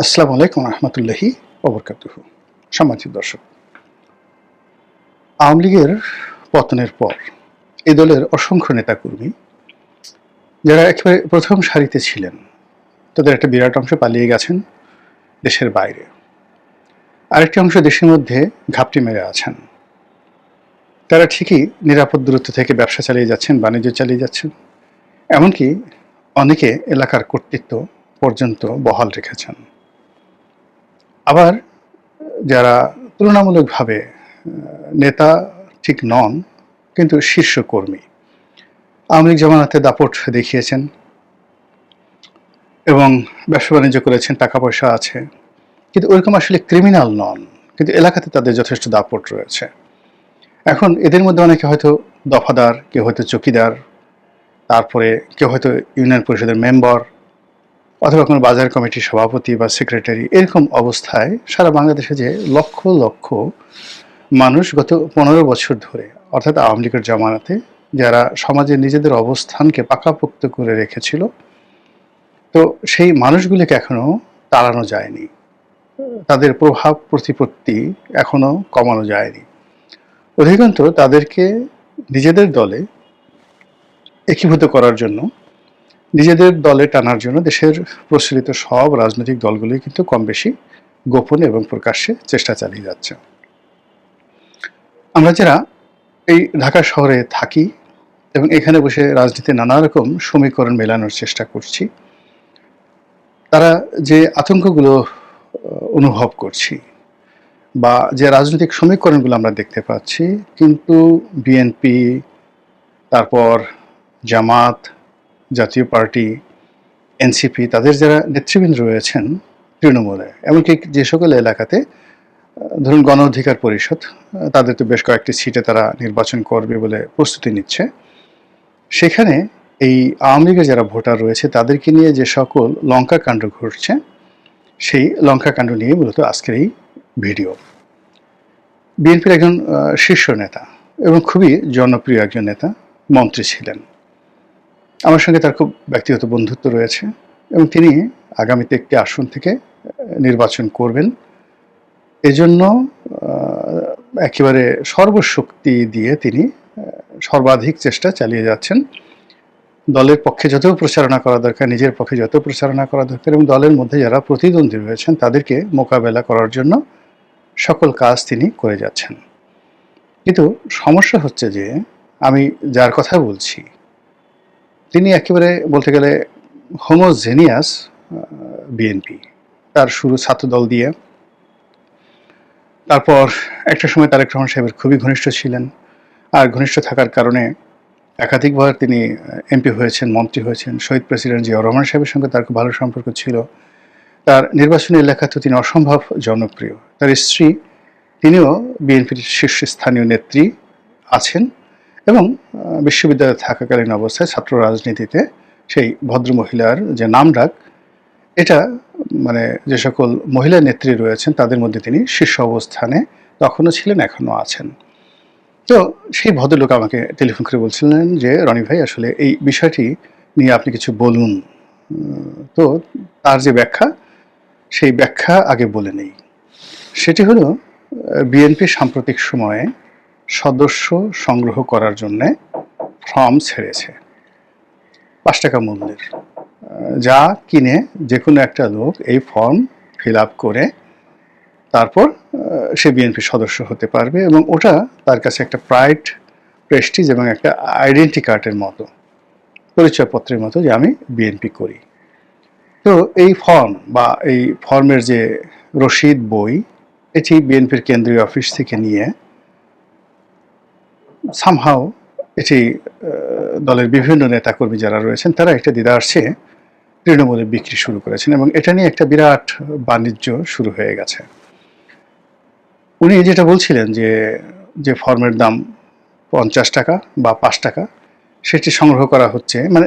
আসসালামু আলাইকুম রহমতুল্লাহি ওবরকাতুহু। সম্মানিত দর্শক, আওয়ামী লীগের পতনের পর এই দলের অসংখ্য নেতাকর্মী যারা একেবারে প্রথম সারিতে ছিলেন, তাদের একটা বিরাট অংশ পালিয়ে গেছেন দেশের বাইরে। আরেকটি অংশ দেশের মধ্যে ঘাপটি মেরে আছেন। তারা ঠিকই নিরাপদ দূরত্ব থেকে ব্যবসা চালিয়ে যাচ্ছেন, বাণিজ্য চালিয়ে যাচ্ছেন, এমনকি অনেকে এলাকার কর্তৃত্ব পর্যন্ত বহাল রেখেছেন। আবার যারা তুলনামূলকভাবে নেতা ঠিক নন, কিন্তু শীর্ষ কর্মী, আওয়ামী লীগ জামানাতে দাপট দেখিয়েছেন এবং ব্যবসা বাণিজ্য করেছেন, টাকা পয়সা আছে, কিন্তু ওইরকম আসলে ক্রিমিনাল নন, কিন্তু এলাকাতে তাদের যথেষ্ট দাপট রয়েছে। এখন এদের মধ্যে অনেকে হয়তো দফাদার, কেউ হয়তো চকিদার, তারপরে কেউ হয়তো ইউনিয়ন পরিষদের মেম্বার, অথবা কোনো বাজার কমিটির সভাপতি বা সেক্রেটারি। এরকম অবস্থায় সারা বাংলাদেশে যে লক্ষ লক্ষ মানুষ গত 15 বছর ধরে, অর্থাৎ আওয়ামী লীগের জামানাতে, যারা সমাজে নিজেদের অবস্থানকে পাকাপোক্ত করে রেখেছিল, তো সেই মানুষগুলিকে এখনো তাড়ানো যায়নি, তাদের প্রভাব প্রতিপত্তি এখনো কমানো যায়নি। অধিকন্তু তাদেরকে নিজেদের দলে একীভূত করার জন্য, নিজেদের দলে টানার জন্য দেশের প্রচলিত সব রাজনৈতিক দলগুলি কিন্তু কম বেশি গোপনে এবং প্রকাশ্যে চেষ্টা চালিয়ে যাচ্ছে। আমরা যারা এই ঢাকা শহরে থাকি এবং এখানে বসে রাজনীতির নানা রকম সমীকরণ মেলানোর চেষ্টা করছি, তারা যে আতঙ্কগুলো অনুভব করছি বা যে রাজনৈতিক সমীকরণগুলো আমরা দেখতে পাচ্ছি, কিন্তু বিএনপি, তারপর জামাত, জাতীয় পার্টি, এনসিপি, তাদের যারা নেতৃবৃন্দ রয়েছেন তৃণমূলে, এমনকি যে সকল এলাকাতে ধরুন গণ অধিকার পরিষদ, তাদের তো বেশ কয়েকটি সিটে তারা নির্বাচন করবে বলে প্রস্তুতি নিচ্ছে, সেখানে এই আওয়ামী লীগের যারা ভোটার রয়েছে তাদেরকে নিয়ে যে সকল লঙ্কাকাণ্ড ঘটছে, সেই লঙ্কাকাণ্ড নিয়ে মূলত আজকের এই ভিডিও। বিএনপির একজন শীর্ষ নেতা এবং খুবই জনপ্রিয় একজন নেতা, মন্ত্রী ছিলেন। আমার সঙ্গে তার খুব ব্যক্তিগত বন্ধুত্ব রয়েছে এবং তিনি আগামীতে একটি আসন থেকে নির্বাচন করবেন। এজন্য একেবারে সর্বশক্তি দিয়ে তিনি সর্বাধিক চেষ্টা চালিয়ে যাচ্ছেন। দলের পক্ষে যত প্রচারণা করা দরকার, নিজের পক্ষে যত প্রচারণা করা দরকার, এবং দলের মধ্যে যারা প্রতিদ্বন্দ্বী রয়েছেন তাদেরকে মোকাবেলা করার জন্য সকল কাজ তিনি করে যাচ্ছেন। কিন্তু সমস্যা হচ্ছে যে আমি যার কথা বলছি, তিনি একেবারে বলতে গেলে হোমোজেনিয়াস বিএনপি। তার শুরু ছাত্রদল দিয়ে, তারপর একটা সময় তারেক রহমান সাহেবের খুবই ঘনিষ্ঠ ছিলেন, আর ঘনিষ্ঠ থাকার কারণে একাধিকবার তিনি এমপি হয়েছেন, মন্ত্রী হয়েছেন। শহীদ প্রেসিডেন্ট জিয়াউর রহমান সাহেবের সঙ্গে তার খুব ভালো সম্পর্ক ছিল। তার নির্বাচনী এলাকাতে তিনি অসম্ভব জনপ্রিয়। তার স্ত্রী, তিনিও বিএনপির শীর্ষস্থানীয় নেত্রী আছেন এবং বিশ্ববিদ্যালয়ে থাকাকালীন অবস্থায় ছাত্র রাজনীতিতে সেই ভদ্রমহিলার যে নামডাক, এটা মানে যে সকল মহিলা নেত্রী রয়েছেন তাদের মধ্যে তিনি শীর্ষ অবস্থানে তখনও ছিলেন, এখনও আছেন। তো সেই ভদ্রলোক আমাকে টেলিফোন করে বলছিলেন যে, রনি ভাই, আসলে এই বিষয়টি নিয়ে আপনি কিছু বলুন। তো তার যে ব্যাখ্যা, সেই ব্যাখ্যা আগে বলে নেই। সেটি হলো, বিএনপি সাম্প্রতিক সময়ে সদস্য সংগ্রহ করার জন্যে ফর্ম ছেড়েছে 5 টাকা মূল্যের, যা কিনে যে কোনো একটা লোক এই ফর্ম ফিল আপ করে তারপর সে বিএনপির সদস্য হতে পারবে, এবং ওটা তার কাছে একটা প্রাইড, প্রেস্টিজ এবং একটা আইডেন্টি কার্ডের মতো, পরিচয়পত্রের মতো, যে আমি বিএনপি করি। তো এই ফর্ম বা এই ফর্মের যে রসিদ বই, এটি বিএনপির কেন্দ্রীয় অফিস থেকে নিয়ে সামহাও এটি দলের বিভিন্ন নেতাকর্মী যারা রয়েছেন তারা একটা দ্বিধার্থে তৃণমূলে বিক্রি শুরু করেছেন, এবং এটা নিয়ে একটা বিরাট বাণিজ্য শুরু হয়ে গেছে। উনি যেটা বলছিলেন যে ফর্মের দাম 50 টাকা বা 5 টাকা, সেটি সংগ্রহ করা হচ্ছে, মানে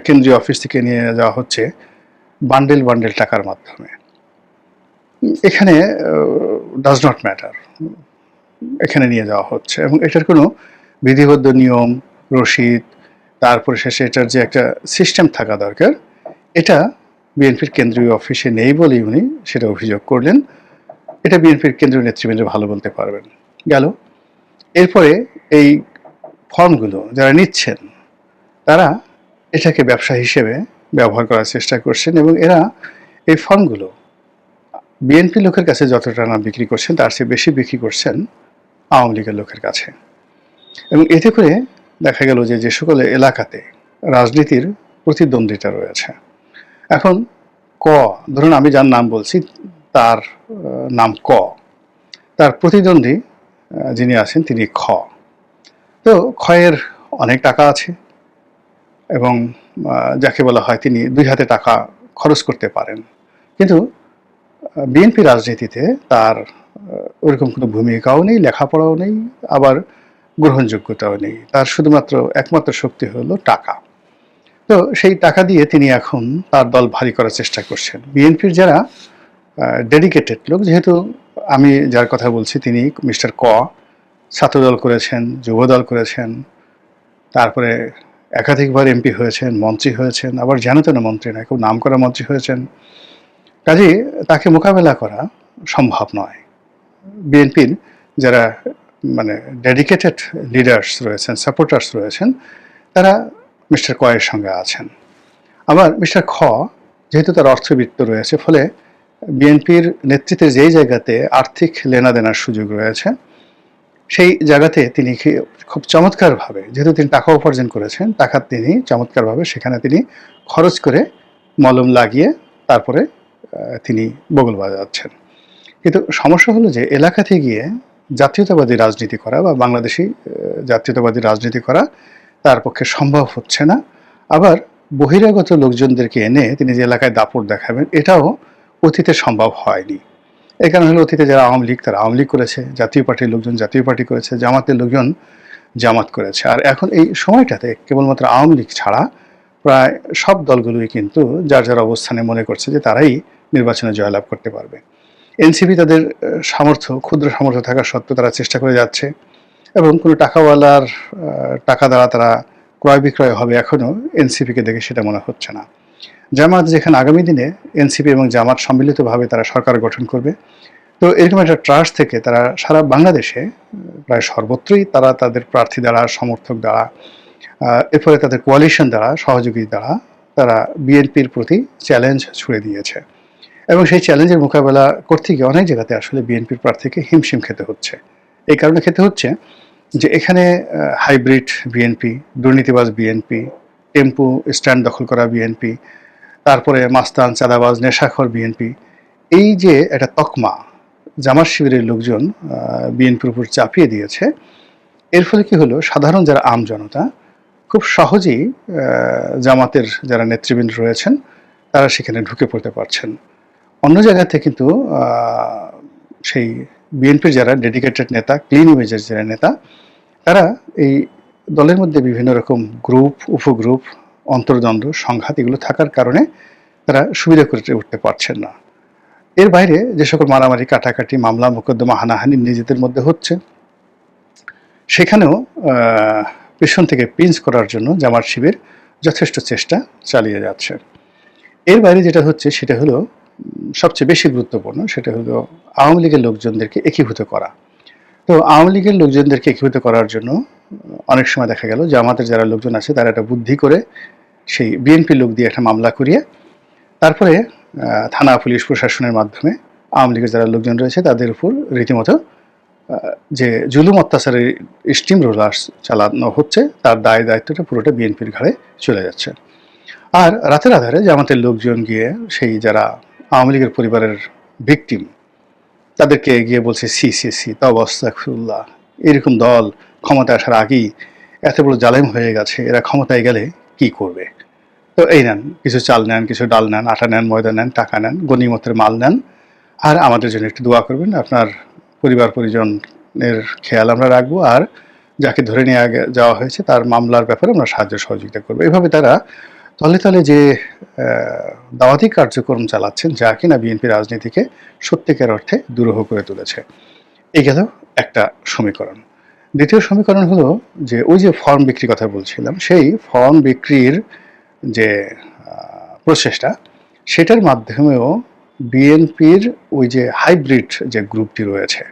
কেন্দ্রীয় অফিস থেকে নিয়ে যাওয়া হচ্ছে বান্ডেল বান্ডেল টাকার মাধ্যমে। এখানে ডাজ নট ম্যাটার, এখানে নিয়ে যাওয়া হচ্ছে, এবং এটার কোনো বিধিবদ্ধ নিয়ম, রসিদ, তারপরে শেষে এটার যে একটা সিস্টেম থাকা দরকার, এটা বিএনপির কেন্দ্রীয় অফিসে নেই বলেই উনি সেটা অভিযোগ করলেন। এটা বিএনপির কেন্দ্রীয় নেতৃবৃন্দ ভালো বলতে পারবেন। গেল। এরপরে এই ফর্মগুলো যারা নিচ্ছেন তারা এটাকে ব্যবসা হিসেবে ব্যবহার করার চেষ্টা করছেন এবং এরা এই ফর্মগুলো বিএনপি লোকের কাছে যতটা না বিক্রি করছেন তার চেয়ে বেশি বিক্রি করছেন আওয়ামী লীগের লোকের কাছে। এবং এতে করে দেখা গেল যে সকল এলাকাতে রাজনীতির প্রতিদ্বন্দ্বিতা রয়েছে। এখন ধরুন আমি যার নাম বলছি তার নাম তার প্রতিদ্বন্দ্বী যিনি আছেন তিনি তো ক্ষয়ের অনেক টাকা আছে এবং যাকে বলা হয় তিনি 2 হাতে টাকা খরচ করতে পারেন, কিন্তু বিএনপি রাজনীতিতে তার ওরকম কোনো ভূমিকাও নেই, লেখাপড়াও নেই, আবার গ্রহণযোগ্যতাও নেই। তার শুধুমাত্র একমাত্র শক্তি হলো টাকা। তো সেই টাকা দিয়ে তিনি এখন তার দল ভারী করার চেষ্টা করছেন। বিএনপির যারা ডেডিকেটেড লোক, যেহেতু আমি যার কথা বলছি তিনি মিস্টার ছাত্রদল করেছেন, যুবদল করেছেন, তারপরে একাধিকবার এমপি হয়েছেন, মন্ত্রী হয়েছেন, আবার যেন তেন মন্ত্রী নয়, খুব নাম করা মন্ত্রী হয়েছেন। কাজেই তাকে মোকাবেলা করা সম্ভব নয়। বিএনপির যারা মানে ডেডিকেটেড লিডার্স রয়েছেন, সাপোর্টার্স রয়েছেন, তারা মিস্টার এর সঙ্গে আছেন। আবার মিস্টার যেহেতু তার অর্থবিত্ত রয়েছে, ফলে বিএনপির নেতৃত্বের যেই জায়গাতে আর্থিক লেনাদেনার সুযোগ রয়েছে সেই জায়গাতে তিনি খুব চমৎকারভাবে, যেহেতু তিনি টাকা উপার্জন করেছেন, টাকা তিনি চমৎকারভাবে সেখানে তিনি খরচ করে মলম লাগিয়ে তারপরে তিনি বগল বাজাচ্ছেন। কিন্তু সমস্যা হলো যে এলাকাতে গিয়ে জাতীয়তাবাদী রাজনীতি করা বা বাংলাদেশি জাতীয়তাবাদী রাজনীতি করা তার পক্ষে সম্ভব হচ্ছে না। আবার বহিরাগত লোকজনদেরকে এনে তিনি যে এলাকায় দাপট দেখাবেন এটাও অতীতে সম্ভব হয়নি। এই কারণে হলো অতীতে যারা আওয়ামী লীগ তারা আওয়ামী লীগ করেছে, জাতীয় পার্টির লোকজন জাতীয় পার্টি করেছে, জামাতের লোকজন জামাত করেছে। আর এখন এই সময়টাতে কেবলমাত্র আওয়ামী লীগ ছাড়া প্রায় সব দলগুলোই কিন্তু যার যার অবস্থানে মনে করছে যে তারাই নির্বাচনে জয়লাভ করতে পারবে। এনসিপি তাদের ক্ষুদ্র সামর্থ্য থাকা সত্ত্বেও তারা চেষ্টা করে যাচ্ছে এবং কোনো টাকাওয়ালার টাকা দ্বারা তারা ক্রয় বিক্রয় হবে এখনও এনসিপিকে দেখে সেটা মনে হচ্ছে না। জামাত যেখানে আগামী দিনে এনসিপি এবং জামাত সম্মিলিতভাবে তারা সরকার গঠন করবে, তো এরকম একটা ট্রাস্ট থেকে তারা সারা বাংলাদেশে প্রায় সর্বত্রই তারা তাদের প্রার্থী দ্বারা, সমর্থক দ্বারা, এরপরে তাদের কোয়ালিশন দ্বারা, সহযোগী দ্বারা তারা বিএনপির প্রতি চ্যালেঞ্জ ছুড়ে দিয়েছে এবং সেই চ্যালেঞ্জের মোকাবেলা করতে গিয়ে অনেক জায়গাতে আসলে বিএনপির প্রার্থীকে হিমশিম খেতে হচ্ছে। এই কারণে খেতে হচ্ছে যে এখানে হাইব্রিড বিএনপি, দুর্নীতিবাজ বিএনপি, টেম্পু স্ট্যান্ড দখল করা বিএনপি, তারপরে মাস্তান, চাঁদাবাজ, নেশাখোর বিএনপি, এই যে একটা তকমা জামাত শিবিরের লোকজন বিএনপির উপর চাপিয়ে দিয়েছে, এর ফলে কি হলো, সাধারণ যারা আম জনতা খুব সহজেই জামাতের যারা নেতৃবৃন্দ রয়েছেন তারা সেখানে ঢুকে পড়তে পারছেন। অন্য জায়গাতে কিন্তু সেই বিএনপির যারা ডেডিকেটেড নেতা, ক্লিন ইমেজের যারা নেতা, তারা এই দলের মধ্যে বিভিন্ন রকম গ্রুপ, উপগ্রুপ, অন্তর্দ্বন্দ্ব, সংঘাত এগুলো থাকার কারণে তারা সুবিধা করে উঠতে পারছেন না। এর বাইরে যে সকল মারামারি, কাটাকাটি, মামলা, মোকদ্দমা, হানাহানি নিজেদের মধ্যে হচ্ছে, সেখানেও পেছন থেকে পিঞ্চ করার জন্য জামাত শিবির যথেষ্ট চেষ্টা চালিয়ে যাচ্ছে। এর বাইরে যেটা হচ্ছে সেটা হলো সবচেয়ে বেশি গুরুত্বপূর্ণ, সেটা হলো আওয়ামী লীগের লোকজনদেরকে একীভূত করা। তো আওয়ামী লীগের লোকজনদেরকে একীভূত করার জন্য অনেক সময় দেখা গেল যে আমাদের যারা লোকজন আছে তারা একটা বুদ্ধি করে সেই বিএনপি লোক দিয়ে একটা মামলা করিয়ে তারপরে থানা, পুলিশ, প্রশাসনের মাধ্যমে আওয়ামী লীগের যারা লোকজন রয়েছে তাদের উপর রীতিমতো যে জুলুম অত্যাচারের স্টিম রোলার চালানো হচ্ছে তার দায় দায়িত্বটা পুরোটা বিএনপির ঘাড়ে চলে যাচ্ছে। আর রাতের আধারে জামাতের লোকজন গিয়ে সেই যারা আওয়ামী লীগের পরিবারের ভিকটিম তাদেরকে গিয়ে বলছে সি তাওবাস্তাগফিরুল্লাহ, এরকম দল ক্ষমতায় আসার আগেই এত বড় জালেম হয়ে গেছে, এরা ক্ষমতায় গেলে কি করবে। তো এই নেন, কিছু চাল নেন, কিছু ডাল নেন, আটা নেন, ময়দা নেন, টাকা নেন, গনিমতের মাল নেন, আর আমাদের জন্য একটু দোয়া করবেন, আপনার পরিবার পরিজনের খেয়াল আমরা রাখবো, আর যাকে ধরে নিয়ে যাওয়া হয়েছে তার মামলার ব্যাপারে আমরা সাহায্য সহযোগিতা করবো। এভাবে তারা তলে তলে যে দাওয়াতি কার্যক্রম চালাচ্ছেন, যা কিনা বিএনপি রাজনীতিকে সত্যিকার অর্থে দুরূহ করে তুলেছে। এই গেল একটা সমীকরণ। দ্বিতীয় সমীকরণ হলো যে ওই যে ফর্ম বিক্রির কথা বলছিলাম, সেই ফর্ম বিক্রির যে প্রচেষ্টা, সেটার মাধ্যমেও বিএনপির ওই যে হাইব্রিড যে গ্রুপটি রয়েছে,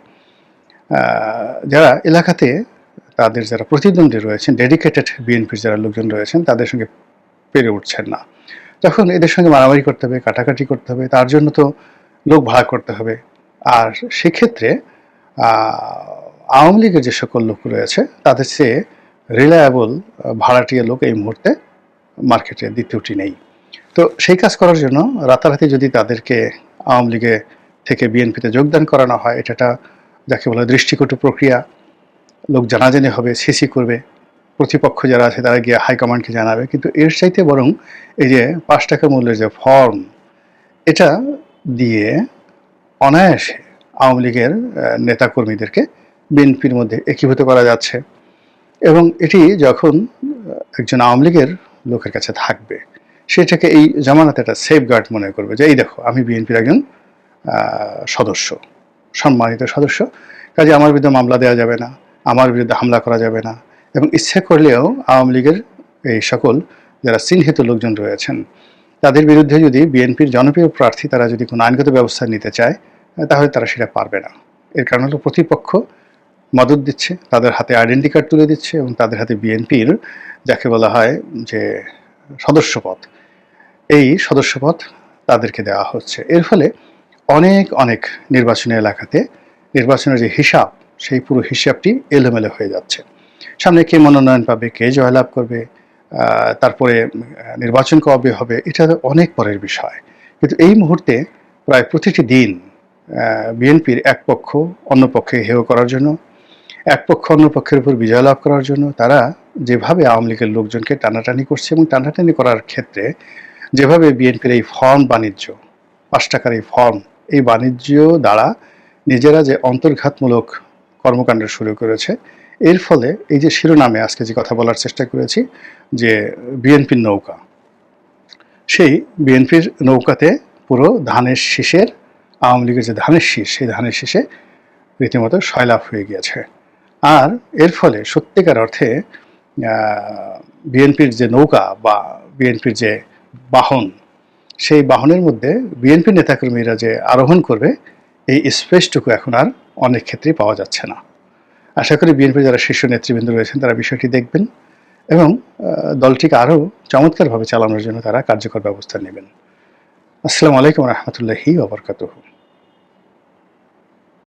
যারা এলাকাতে তাদের যারা প্রতিদ্বন্দ্বী রয়েছেন, ডেডিকেটেড বিএনপির যারা লোকজন রয়েছেন, তাদের সঙ্গে পেরে উঠছেন না। তখন এদের সঙ্গে মারামারি করতে হবে, কাটাকাটি করতে হবে, তার জন্য তো লোক ভাড়া করতে হবে। আর সেক্ষেত্রে আওয়ামী লীগের যে সকল লোক রয়েছে তাদের চেয়ে রিলায়েবল ভাড়াটিয়া লোক এই মুহূর্তে মার্কেটে দ্বিতীয়টি নেই। তো সেই কাজ করার জন্য রাতারাতি যদি তাদেরকে আওয়ামী লীগে থেকে বিএনপিতে যোগদান করানো হয়, এটা যাকে বলে দৃষ্টিকটু প্রক্রিয়া। লোক জানাজানি হবে, সিসি করবে, প্রতিপক্ষ যারা আছে তারা গিয়ে হাইকমান্ডকে জানাবে। কিন্তু এর চাইতে বরং এই যে ৫ টাকা মূল্যের যে ফর্ম, এটা দিয়ে অনায়াসে আওয়ামী লীগের নেতাকর্মীদেরকে বিএনপির মধ্যে একীভূত করা যাচ্ছে। এবং এটি যখন একজন আওয়ামী লীগের লোকের কাছে থাকবে, সেটাকে এই জামানাতে একটা সেফগার্ড মনে করবে যে এই দেখো আমি বিএনপির একজন সদস্য, সম্মানিত সদস্য, কাজে আমার বিরুদ্ধে মামলা দেওয়া যাবে না, আমার বিরুদ্ধে হামলা করা যাবে না। এবং ইচ্ছে করলেও আওয়ামী লীগের এই সকল যারা চিহ্নিত লোকজন রয়েছেন তাদের বিরুদ্ধে যদি বিএনপির জনপ্রিয় প্রার্থী তারা যদি কোনো আইনগত ব্যবস্থা নিতে চায়, তাহলে তারা সেটা পারবে না। এর কারণ হলো প্রতিপক্ষ মদত দিচ্ছে, তাদের হাতে আইডেন্টি কার্ড তুলে দিচ্ছে এবং তাদের হাতে বিএনপির যাকে বলা হয় যে সদস্যপদ, এই সদস্যপদ তাদেরকে দেওয়া হচ্ছে। এর ফলে অনেক অনেক নির্বাচনী এলাকাতে নির্বাচনের যে হিসাব, সেই পুরো হিসাবটি এলোমেলো হয়ে যাচ্ছে। সামনে কে মনোনয়ন পাবে, কে জয়লাভ করবে, তারপরে নির্বাচন কবে হবে, এটা অনেক পরের বিষয়। কিন্তু এই মুহূর্তে প্রায় প্রতিটি দিন বিএনপির এক পক্ষ অন্য পক্ষে হেয় করার জন্য, এক পক্ষ অন্য পক্ষের উপর বিজয় লাভ করার জন্য তারা যেভাবে আওয়ামী লীগের লোকজনকে টানাটানি করছে, এবং টানাটানি করার ক্ষেত্রে যেভাবে বিএনপির এই ফর্ম বাণিজ্য, ৫ টাকার এই ফর্ম, এই বাণিজ্য দ্বারা নিজেরা যে অন্তর্ঘাতমূলক কর্মকাণ্ড শুরু করেছে, এর ফলে এই যে শিরোনামে আজকে যে কথা বলার চেষ্টা করেছি যে বিএনপির নৌকা, সেই বিএনপির নৌকাতে পুরো ধানের শীষের, আওয়ামী লীগের যে ধানের শীষ, সেই ধানের শীষে রীতিমতো সয়লাভ হয়ে গিয়েছে। আর এর ফলে সত্যিকার অর্থে বিএনপির যে নৌকা বা বিএনপির যে বাহন, সেই বাহনের মধ্যে বিএনপি নেতাকর্মীরা যে আরোহণ করবে, এই স্পেসটুকু এখন আর অনেক ক্ষেত্রেই পাওয়া যাচ্ছে না। আশা করি বিএনপির যারা শীর্ষ নেতৃবৃন্দ রয়েছেন তারা বিষয়টি দেখবেন এবং দলটিকে আরও চমৎকারভাবে চালানোর জন্য তারা কার্যকর ব্যবস্থা নেবেন। আসসালামু আলাইকুম রহমতুল্লাহি ওয়া বারাকাতুহু।